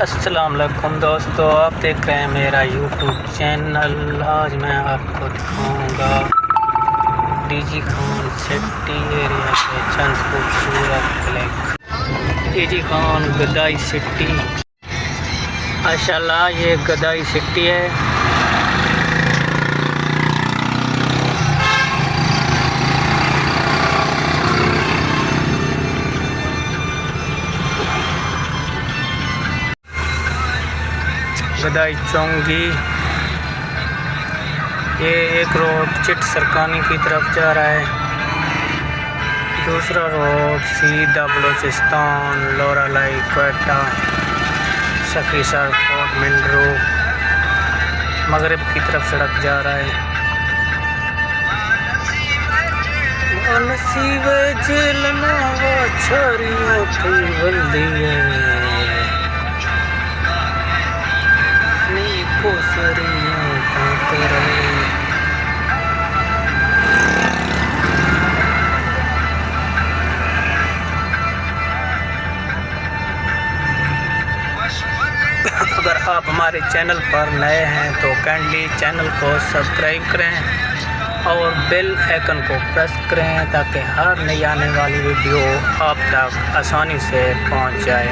अस्सलाम वालेकुम दोस्तों, आप देख रहे हैं मेरा यूट्यूब चैनल। आज मैं आपको दिखाऊंगा डीजी खान सिटी एरिया के चंद खूबसूरत flag. DG Khan Gadai city, माशाल्लाह ये गदाई सिटी है। गदाई चौंगी, ये एक रोड चिट सरकानी की तरफ जा रहा है, दूसरा रोड सीधा बलूचिस्तान लोरालाई क्वेटा सकीसर फोर्ट मिंड्रो मगरब की तरफ सड़क जा रहा है। नसीब जेलना छरियों थी बल्दी अगर आप हमारे चैनल पर नए हैं तो काइंडली चैनल को सब्सक्राइब करें और बेल आइकन को प्रेस करें ताकि हर नई आने वाली वीडियो आप तक आसानी से पहुंच जाए।